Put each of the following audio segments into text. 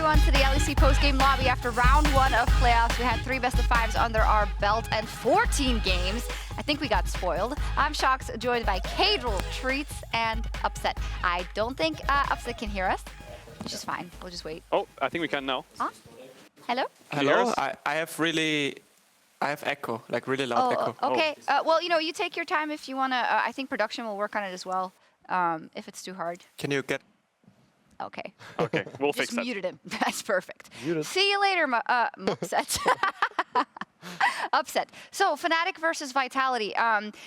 everyone to the LEC post-game lobby after round 1 of playoffs. We had 3 best-of-5s under our belt and 14 games. I think we got spoiled. I'm Sjokz, joined by Caedrel, Treatz, and Upset. I don't think Upset can hear us, which is fine. We'll just wait. Oh, I think we can now. Huh? Hello? Hello? I have echo, like really loud echo. Okay. Well, you take your time if you want to. I think production will work on it as well, if it's too hard. Can you get... Okay. Okay, we'll fix that. Just muted him. That's perfect. Muted. See you later, Upset. Upset. So, Fnatic versus Vitality.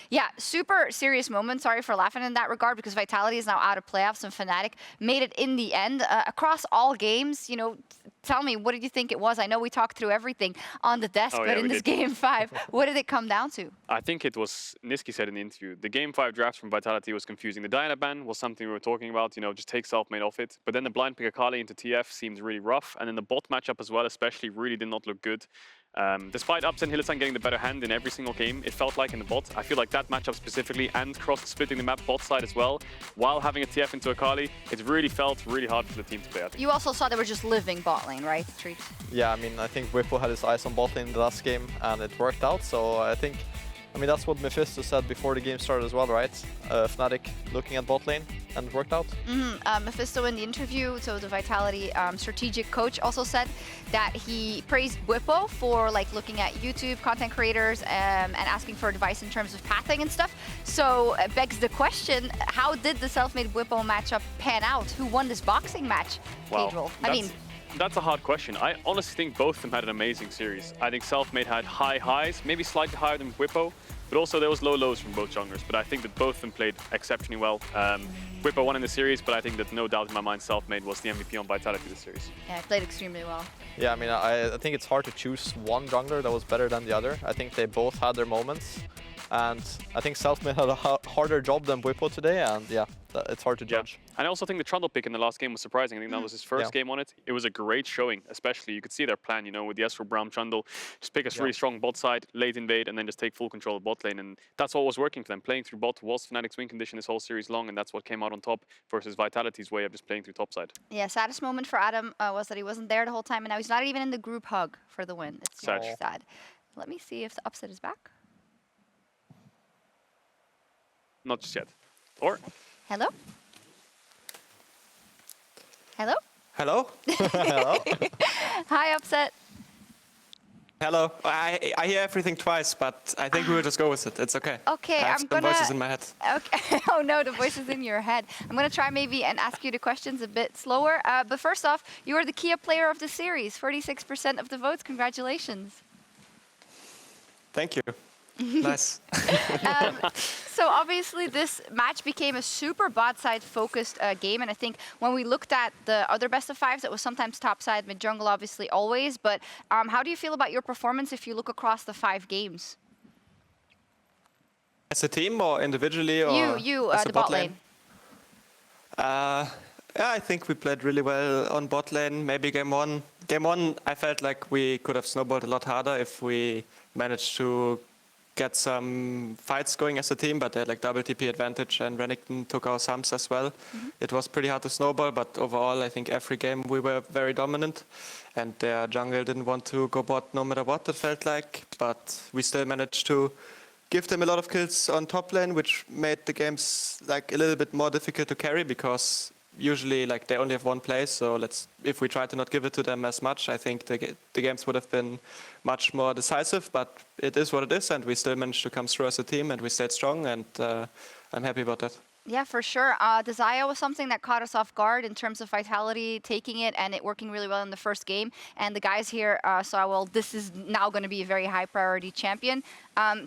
Yeah, super serious moment. Sorry for laughing in that regard, because Vitality is now out of playoffs and Fnatic made it in the end. Across all games, tell me, what did you think it was? I know we talked through everything on the desk, but in this Game 5, what did it come down to? I think it was, Niski said in the interview, the Game 5 drafts from Vitality was confusing. The Diana ban was something we were talking about, just take self-made off it. But then the blind pick Akali into TF seemed really rough. And then the bot matchup as well, especially, really did not look good. Despite Upset and Hylissang getting the better hand in every single game, it felt like in the bot. I feel like that matchup specifically, and cross-splitting the map bot side as well, while having a TF into Akali, it really felt really hard for the team to play, I think. You also saw they were just living bot lane, right, Treatz? Yeah, I think Whippo had his eyes on bot lane in the last game, and it worked out. So I think, that's what Mephisto said before the game started as well, right? Fnatic looking at bot lane, and it worked out. Mephisto in the interview, so the Vitality strategic coach, also said that he praised Whippo for looking at YouTube content creators and asking for advice in terms of pathing and stuff. So it begs the question, how did the self-made Whippo matchup pan out? Who won this boxing match, Caedrel? That's a hard question. I honestly think both of them had an amazing series. I think Selfmade had high highs, maybe slightly higher than Whippo, but also there was low lows from both junglers. But I think that both of them played exceptionally well. Whippo won in the series, but I think that no doubt in my mind Selfmade was the MVP on Vitality this series. Yeah, it played extremely well. Yeah, I think it's hard to choose one jungler that was better than the other. I think they both had their moments. And I think Selfmade had a harder job than Whippo today, and yeah, it's hard to judge. Yeah. And I also think the Trundle pick in the last game was surprising. I think that was his first game on it. It was a great showing, especially you could see their plan, with the Esper Braum Trundle. Just pick a really strong bot side, late invade, and then just take full control of bot lane. And that's what was working for them. Playing through bot was Fnatic's win condition this whole series long, and that's what came out on top versus Vitality's way of just playing through top side. Yeah, saddest moment for Adam was that he wasn't there the whole time, and now he's not even in the group hug for the win. It's sad. Let me see if the Upset is back. Not just yet. Or? Hello? Hello? Hello? Hello? Hi, Upset. Hello. I hear everything twice, but I think we will just go with it. It's okay. Okay, I have some voices in my head. Okay. Oh no, the voices in your head. I'm gonna try maybe and ask you the questions a bit slower. But first off, you are the Kia player of the series. 46% of the votes. Congratulations. Thank you. Nice. So obviously this match became a super bot side focused game, and I think when we looked at the other best of fives, it was sometimes top side, mid jungle, obviously always. But how do you feel about your performance if you look across the 5 games? As a team or individually, or you as the a bot lane? Yeah, I think we played really well on bot lane. Maybe game one. Game one, I felt like we could have snowballed a lot harder if we managed to get some fights going as a team, but they had double TP advantage, and Renekton took our sums as well. It was pretty hard to snowball, but overall I think every game we were very dominant, and their jungle didn't want to go bot no matter what, it felt like, but we still managed to give them a lot of kills on top lane, which made the games a little bit more difficult to carry, because usually they only have one place, so if we try to not give it to them as much, I think the games would have been much more decisive, but it is what it is, and we still managed to come through as a team, and we stayed strong, and I'm happy about that. Yeah, for sure. Desire was something that caught us off guard in terms of Vitality taking it and it working really well in the first game. And the guys here saw, well, this is now going to be a very high priority champion.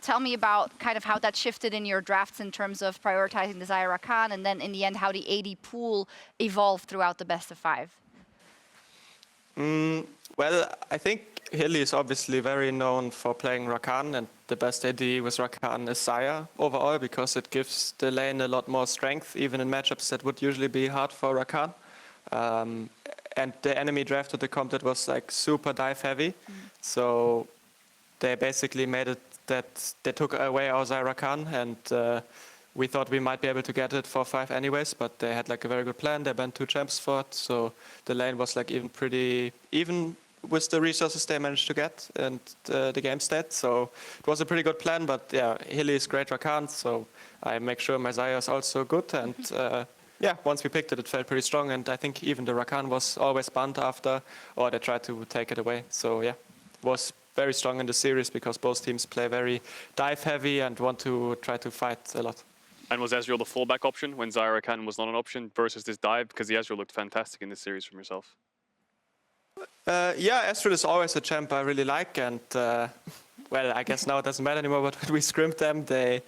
Tell me about kind of how that shifted in your drafts in terms of prioritizing Desire Rakan, and then in the end, how the AD pool evolved throughout the best of 5. Well, I think Hilly is obviously very known for playing Rakan, and the best AD with Rakan is Xayah overall, because it gives the lane a lot more strength, even in matchups that would usually be hard for Rakan. And the enemy drafted the comp that was super dive heavy, so they basically made it that they took away our Xayah Rakan, and we thought we might be able to get it 4-5 anyways, but they had like a very good plan. They banned 2 champs for it, so the lane was like even pretty even with the resources they managed to get and the game state. So it was a pretty good plan, but yeah, Hilly is great Rakan, so I make sure my Xayah is also good. And yeah, once we picked it, it felt pretty strong. And I think even the Rakan was always banned after, or they tried to take it away. So yeah, was very strong in the series because both teams play very dive heavy and want to try to fight a lot. And was Ezreal the fallback option when Xayah Rakan was not an option versus this dive? Because the Ezreal looked fantastic in this series from yourself. Yeah, Ezreal is always a champ I really like, and well, I guess now it doesn't matter anymore, but when we scrimmed them, they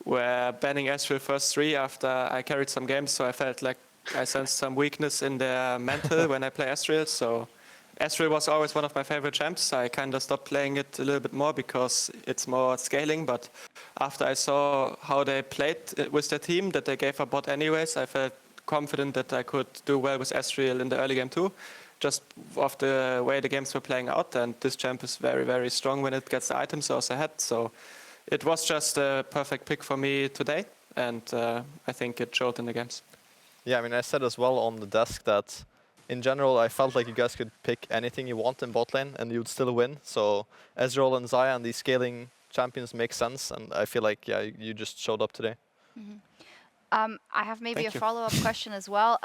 were banning Ezreal first 3 after I carried some games, so I felt like I sensed some weakness in their mental when I play Ezreal, so Ezreal was always one of my favorite champs. I kind of stopped playing it a little bit more because it's more scaling, but after I saw how they played with their team, that they gave a bot anyways, I felt confident that I could do well with Ezreal in the early game too. Just of the way the games were playing out, and this champ is very, very strong when it gets the items also ahead. So it was just a perfect pick for me today, and I think it showed in the games. Yeah, I mean, I said as well on the desk that in general, I felt like you guys could pick anything you want in bot lane and you'd still win. So Ezreal and Xayah and these scaling champions make sense, and I feel like, yeah, you just showed up today. Mm-hmm. I have maybe Thank a you. follow-up question as well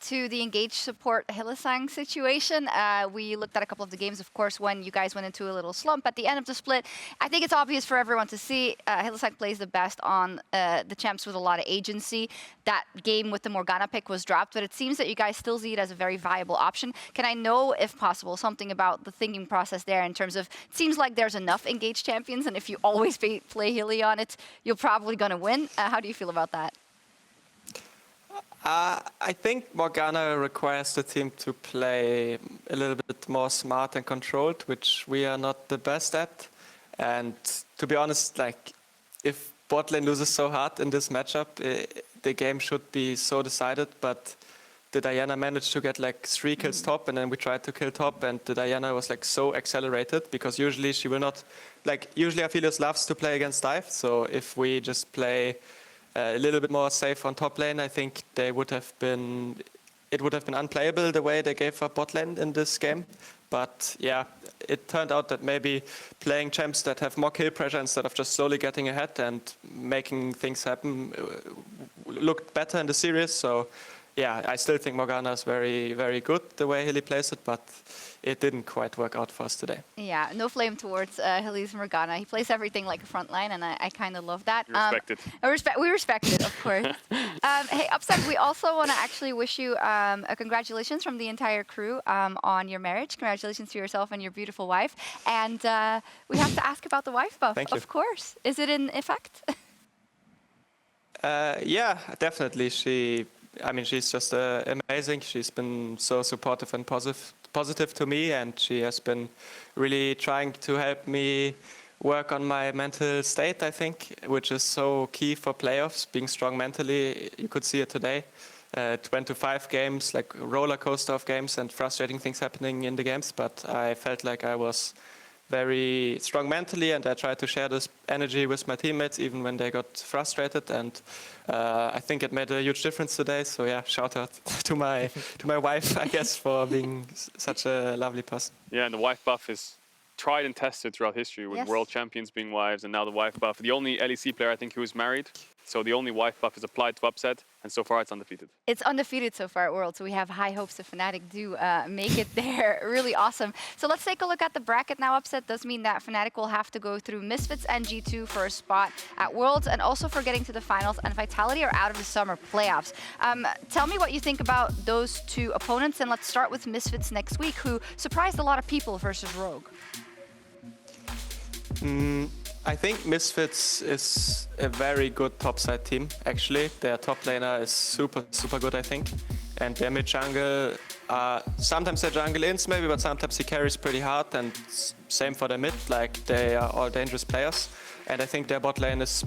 to the engage support Hylissang situation. We looked at a couple of the games, of course, when you guys went into a little slump at the end of the split. I think it's obvious for everyone to see Hylissang plays the best on the champs with a lot of agency. That game with the Morgana pick was dropped, but it seems that you guys still see it as a very viable option. Can I know, if possible, something about the thinking process there in terms of, it seems like there's enough engaged champions, and if you always play Hilly on it, you're probably going to win. How do you feel about that? I think Morgana requires the team to play a little bit more smart and controlled, which we are not the best at. And to be honest, like if bot lane loses so hard in this matchup, the game should be so decided. But the Diana managed to get like 3 kills top, and then we tried to kill top, and the Diana was like so accelerated because usually she will not, like usually Aphelios loves to play against dive. So if we just play a little bit more safe on top lane, I think it would have been unplayable the way they gave up bot lane in this game. But yeah, it turned out that maybe playing champs that have more kill pressure instead of just slowly getting ahead and making things happen looked better in the series. So yeah, I still think Morgana is very, very good the way Hilly plays it, but it didn't quite work out for us today. Yeah, no flame towards Hilly's Morgana. He plays everything like a front line, and I kind of love that. Respect it. We respect it, of course. Hey, Upset, we also want to actually wish you a congratulations from the entire crew on your marriage. Congratulations to yourself and your beautiful wife. And we have to ask about the wife buff, Thank you. of course. Is it in effect? Yeah, definitely. She's just amazing. She's been so supportive and positive to me, and she has been really trying to help me work on my mental state, I think, which is so key for playoffs, being strong mentally. You could see it today. 25 games, like roller coaster of games and frustrating things happening in the games, but I felt like I was very strong mentally, and I tried to share this energy with my teammates even when they got frustrated, and I think it made a huge difference today. So yeah, shout out to my wife, I guess, for being such a lovely person. Yeah, and the wife buff is tried and tested throughout history with Yes. world champions being wives, and now the wife buff. The only LEC player I think who is married, so the only wife buff is applied to Upset, and so far it's undefeated. It's undefeated so far at World, so we have high hopes that Fnatic do make it there. Really awesome. So let's take a look at the bracket now. Upset does mean that Fnatic will have to go through Misfits and G2 for a spot at Worlds, and also for getting to the finals, and Vitality are out of the summer playoffs. Tell me what you think about those two opponents, and let's start with Misfits next week, who surprised a lot of people versus Rogue. I think Misfits is a very good topside team, actually. Their top laner is super, super good, I think. And their mid jungle, sometimes their jungle ins maybe, but sometimes he carries pretty hard, and same for the mid, like they are all dangerous players. And I think their bot lane is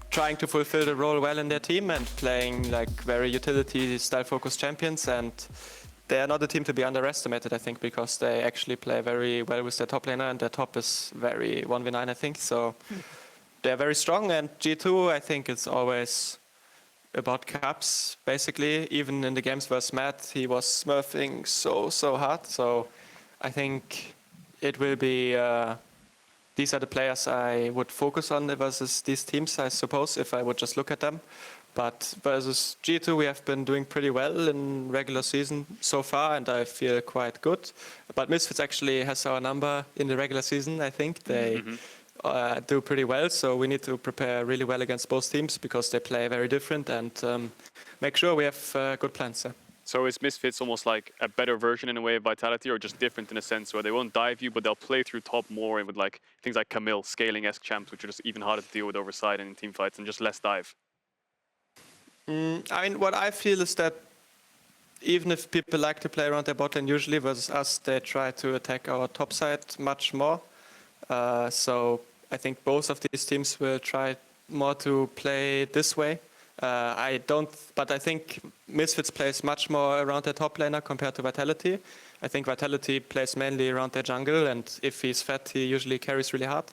trying to fulfill the role well in their team and playing like very utility style focused champions, and they are not a team to be underestimated, I think, because they actually play very well with their top laner, and their top is very 1v9, I think. So they're very strong. And G2, I think it's always about cups, basically. Even in the games versus Matt, he was smurfing so hard. So I think it will be, these are the players I would focus on versus these teams, I suppose, if I would just look at them. But versus G2, we have been doing pretty well in regular season so far, and I feel quite good. But Misfits actually has our number in the regular season, I think. They do pretty well, so we need to prepare really well against both teams because they play very different, and make sure we have good plans. So is Misfits almost like a better version in a way of Vitality, or just different in a sense where they won't dive you, but they'll play through top more and with like things like Camille, scaling-esque champs, which are just even harder to deal with over side and in team fights, and just less dive? I mean, what I feel is that even if people like to play around their bot lane usually versus us, they try to attack our top side much more. So I think both of these teams will try more to play this way. But I think Misfits plays much more around their top laner compared to Vitality. I think Vitality plays mainly around their jungle, and if he's fat, he usually carries really hard.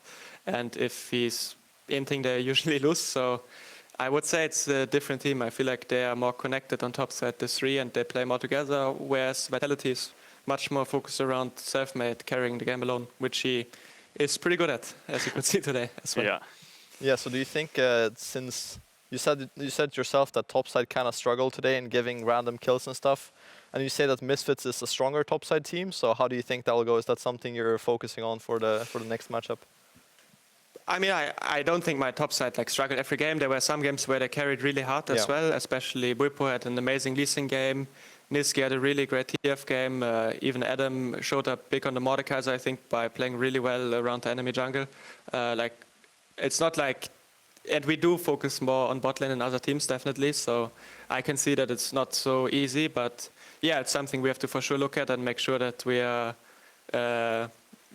And if he's inting, they usually lose. So I would say it's a different team. I feel like they are more connected on top side, the three, and they play more together, whereas Vitality is much more focused around self-made, carrying the game alone, which he is pretty good at, as you could see today as well. Yeah. Yeah, so do you think, since you said yourself that topside kind of struggled today in giving random kills and stuff, and you say that Misfits is a stronger topside team, so how do you think that will go? Is that something you're focusing on for the next matchup? I mean, I don't think my top side like struggled every game. There were some games where they carried really hard as well, especially Bwipo had an amazing leasing game. Niski had a really great TF game. Even Adam showed up big on the Mordekaiser, I think, by playing really well around the enemy jungle. It's not like, and we do focus more on bot lane and other teams, definitely. So I can see that it's not so easy, but yeah, it's something we have to for sure look at and make sure that we are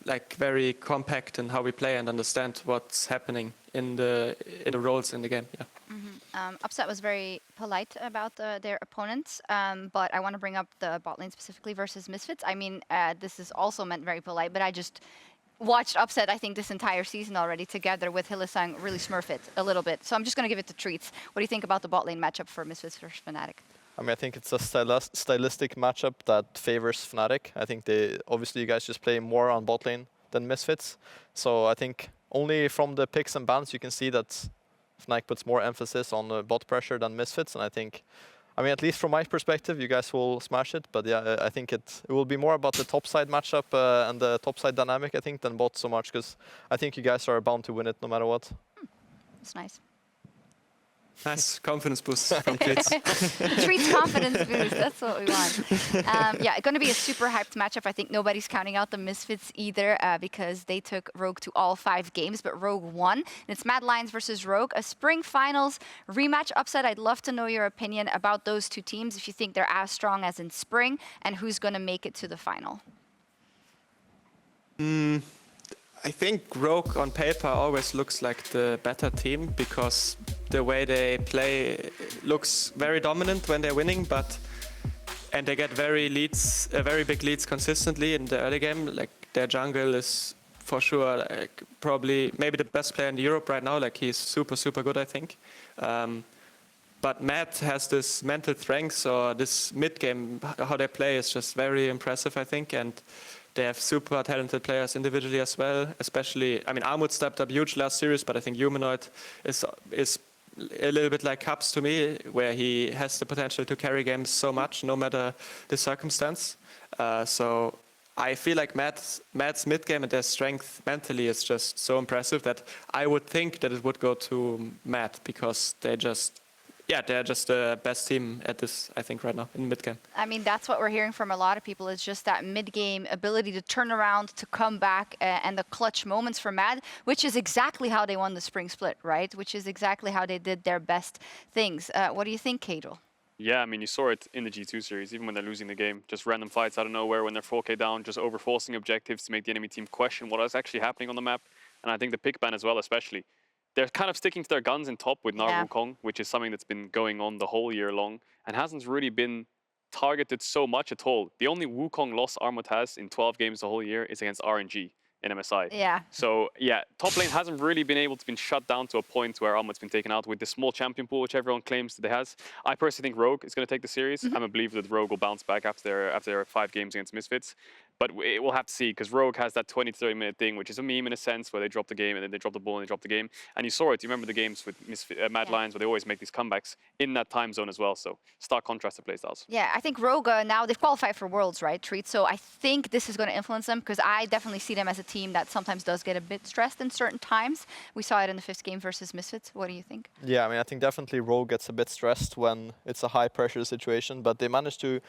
like very compact in how we play and understand what's happening in the roles in the game. Yeah. Upset was very polite about their opponents, but I want to bring up the bot lane specifically versus Misfits. I mean, this is also meant very polite, but I just watched Upset, I think, this entire season already together with Hylissang really smurf it a little bit. So I'm just going to give it to Treatz. What do you think about the bot lane matchup for Misfits versus Fnatic? I mean, I think it's a stylistic matchup that favors Fnatic. I think obviously you guys just play more on bot lane than Misfits. So I think only from the picks and bans you can see that Fnatic puts more emphasis on bot pressure than Misfits. And I think, I mean, at least from my perspective, you guys will smash it. But yeah, I think it will be more about the top side matchup and the top side dynamic, I think, than bot so much. Because I think you guys are bound to win it no matter what. That's nice. Nice confidence boost from Treatz. Treatz confidence boost, that's what we want. Yeah, it's going to be a super hyped matchup. I think nobody's counting out the Misfits either because they took Rogue to all 5 games, but Rogue won. And it's Mad Lions versus Rogue, a spring finals rematch. Upset, I'd love to know your opinion about those two teams, if you think they're as strong as in spring, and who's going to make it to the final. I think Rogue on paper always looks like the better team because the way they play looks very dominant when they're winning, and they get very big leads consistently in the early game. Like their jungle is for sure like, probably maybe the best player in Europe right now. Like he's super good, I think. But Matt has this mental strength, or this mid game, how they play is just very impressive, I think, and they have super talented players individually as well, especially, I mean, Armut stepped up huge last series, but I think Humanoid is a little bit like Cubs to me, where he has the potential to carry games so much, no matter the circumstance. So I feel like Matt's mid game and their strength mentally is just so impressive that I would think that it would go to Matt because they're just the best team at this, I think, right now in mid-game. I mean, that's what we're hearing from a lot of people. It's just that mid-game ability to turn around, to come back, and the clutch moments for Mad, which is exactly how they won the spring split, right? Which is exactly how they did their best things. What do you think, Caedrel? Yeah, I mean, you saw it in the G2 series, even when they're losing the game. Just random fights out of nowhere when they're 4K down, just overforcing objectives to make the enemy team question what is actually happening on the map. And I think the pick ban as well, especially. They're kind of sticking to their guns in top with Nar Wukong, which is something that's been going on the whole year long and hasn't really been targeted so much at all. The only Wukong loss Armut has in 12 games the whole year is against RNG. in MSI. Yeah. So yeah, top lane hasn't really been able to be shut down to a point where Almut's been taken out with the small champion pool, which everyone claims that it has. I personally think Rogue is going to take the series. I'm a believer that Rogue will bounce back after their 5 games against Misfits. But we'll have to see, because Rogue has that 20 to 30 minute thing, which is a meme in a sense, where they drop the game and then they drop the ball and they drop the game. And you saw it. You remember the games with Mad Lions, where they always make these comebacks in that time zone as well. So stark contrast to playstyles. Yeah, I think Rogue now, they've qualified for Worlds, right, Treatz? So I think this is going to influence them, because I definitely see them as a team that sometimes does get a bit stressed in certain times. We saw it in the 5th game versus Misfits. What do you think? Yeah, I mean, I think definitely Rogue gets a bit stressed when it's a high pressure situation, but they managed to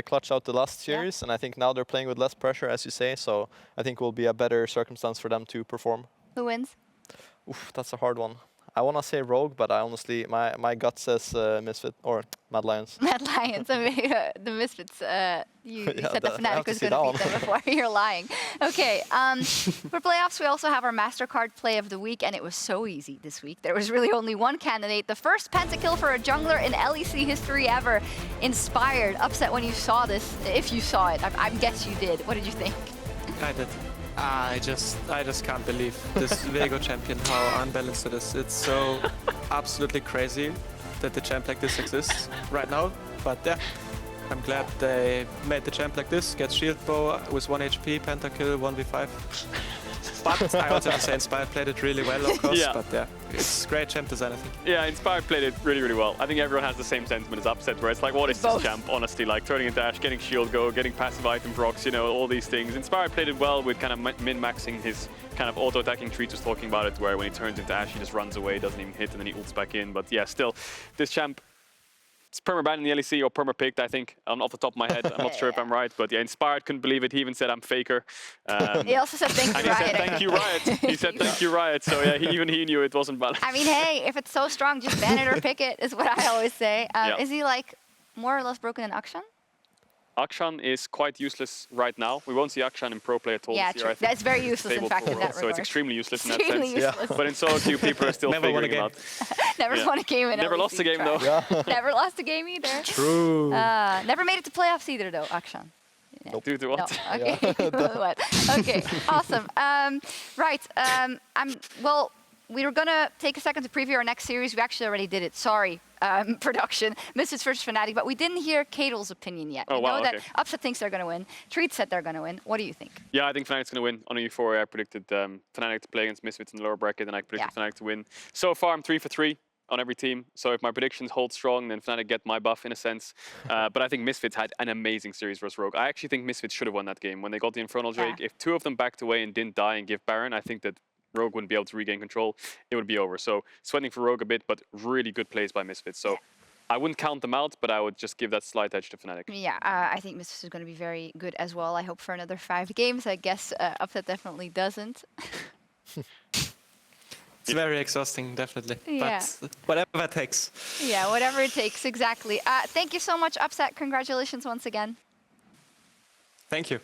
clutch out the last series, and I think now they're playing with less pressure, as you say, so I think will be a better circumstance for them to perform. Who wins? Oof, that's a hard one. I want to say Rogue, but I honestly, my gut says Misfit or Mad Lions. Mad Lions. I mean, the Misfits. You said that Fnatic was going to beat them before. You're lying. Okay. For playoffs, we also have our MasterCard Play of the Week, and it was so easy this week. There was really only one candidate. The first pentakill for a jungler in LEC history ever. Inspired. Upset when you saw this. If you saw it, I guess you did. What did you think? I did. I just can't believe this Vego champion, how unbalanced it is. It's so absolutely crazy that the champ like this exists right now. But yeah, I'm glad they made the champ like this. Gets shield bow with 1 HP, pentakill, 1v5. But I also have to say Inspired played it really well, of course. Yeah. But yeah, it's great champ design, I think. Yeah, Inspired played it really, really well. I think everyone has the same sentiment as Upset, where it's like, what is this champ, honestly? Like, turning into dash, getting shield go, getting passive item procs, you know, all these things. Inspired played it well with kind of min-maxing his kind of auto-attacking. Treatz was talking about it, where when he turns into Ash, he just runs away, doesn't even hit, and then he ults back in. But yeah, still, this champ, it's perma-banned in the LEC or perma-picked, I think, off the top of my head. I'm not sure if I'm right, but yeah, Inspired couldn't believe it. He even said, I'm FLICKR. He also said, thank you, Riot. He said, thank you, Riot. He said, thank you, Riot. So yeah, even he knew it wasn't balanced. I mean, hey, if it's so strong, just ban it or pick it, is what I always say. Is he, like, more or less broken than Akshan? Akshan is quite useless right now. We won't see Akshan in pro play at all this year, I think. That's very useless, in fact, in that regard. So it's extremely useless in that Extremely sense. useless. Yeah. But in solo queue, people are still figuring him out. Never won a game in Never LEC, lost a game, though. Never lost a game either. True. Never made it to playoffs either, though, Akshan. Yeah. Due to what? No. Okay. What? Okay. Awesome. Right. Well, we were gonna take a second to preview our next series. We actually already did it. Sorry, production. Misfits versus Fnatic, but we didn't hear Caedrel's opinion yet. Oh, we wow, know that Upset thinks they're gonna win. Treatz said they're gonna win. What do you think? Yeah, I think Fnatic's gonna win. On a Euphoria, I predicted Fnatic to play against Misfits in the lower bracket, and I predicted Fnatic to win. So far, I'm 3 for 3 on every team. So if my predictions hold strong, then Fnatic get my buff in a sense. But I think Misfits had an amazing series versus Rogue. I actually think Misfits should have won that game when they got the Infernal Drake. If 2 of them backed away and didn't die and give Baron, I think that Rogue wouldn't be able to regain control. It would be over. So sweating for Rogue a bit, but really good plays by Misfits. So I wouldn't count them out, but I would just give that slight edge to Fnatic. Yeah, I think Misfits is going to be very good as well. I hope for another 5 games. I guess Upset definitely doesn't. It's very exhausting, definitely. Yeah. But whatever it takes. Yeah, whatever it takes, exactly. Thank you so much, Upset. Congratulations once again. Thank you.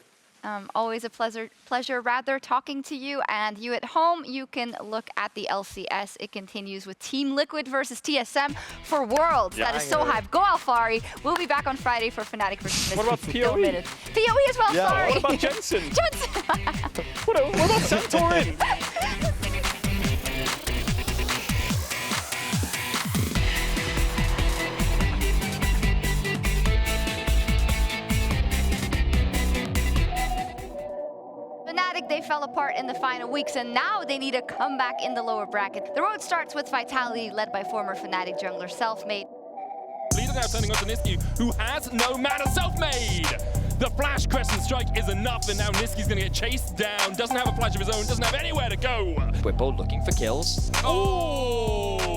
Always a pleasure rather talking to you. And you at home, you can look at the LCS. It continues with Team Liquid versus TSM for Worlds. That is so hype. Go Alfari. We'll be back on Friday for Fnatic versus Misfits. What about PoE? PoE as well, sorry. What about Jensen? Jensen! What about Santorin? They fell apart in the final weeks, and now they need a comeback in the lower bracket. The road starts with Vitality, led by former Fnatic jungler Selfmade. Leader now turning on to Niski, who has no mana. Selfmade! The flash crescent strike is enough, and now Niski's gonna get chased down. Doesn't have a flash of his own, doesn't have anywhere to go. Whipple looking for kills. Oh!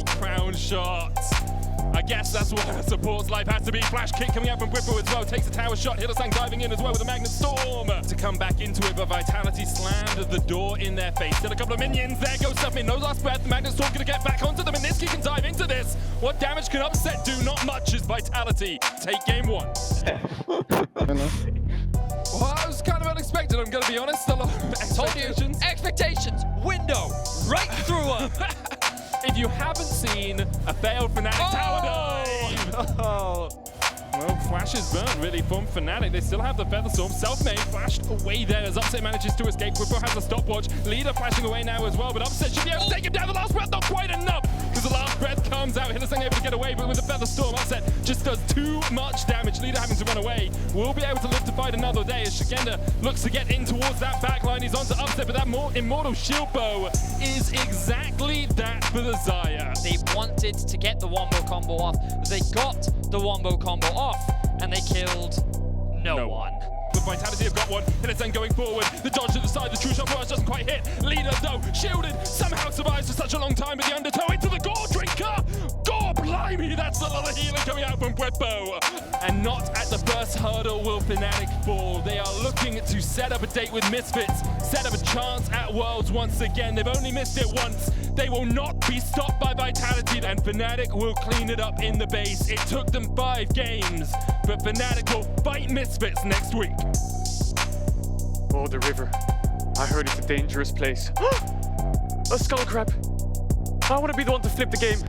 Crown shot. I guess that's what a support's life has to be. Flash kick coming out from Whipple as well. Takes a tower shot. Hittersang diving in as well with a Magnet Storm to come back into it, but Vitality slammed the door in their face. Still a couple of minions. There goes Selfmade. No last breath. The Magnet Storm gonna get back onto them, and Niski can dive into this. What damage can Upset do? Not much as Vitality take game 1. Well, that was kind of unexpected, I'm gonna be honest. A lot of expectations. Expectations. Window. Right through them. If you haven't seen a failed Fnatic tower dive! Oh. Well, Flash flashes burn really from Fnatic. They still have the Feather Storm. Self-made flashed away there as Upset manages to escape. Whippo has a stopwatch. Leader flashing away now as well, but Upset should be able to take him down. The last breath, not quite enough, because the last breath comes out. Hylissang able to get away, but with the Feather Storm, Upset just does too much damage. Leader having to run away. Will be able to live to fight another day as Sjokz looks to get in towards that backline. He's onto Upset, but that Immortal Shield Bow is exactly that for the Xayah. They wanted to get the wombo combo off. They got the wombo combo off, and they killed no one. With Vitality have got one. Hylissang going forward. The dodge to the side. The true shot burst doesn't quite hit. Leader though, shielded, somehow survives for such a long time. But the undertow into the Gore Drinker. Gore blimey, that's a lot of healing coming out from Whippo. And not at the first hurdle will Fnatic fall. They are looking to set up a date with Misfits. Set up a chance at Worlds once again. They've only missed it once. They will not be stopped by Vitality, and Fnatic will clean it up in the base. It took them 5 games, but Fnatic will fight Misfits next week. Oh, the river. I heard it's a dangerous place. A skull crab. I want to be the one to flip the game.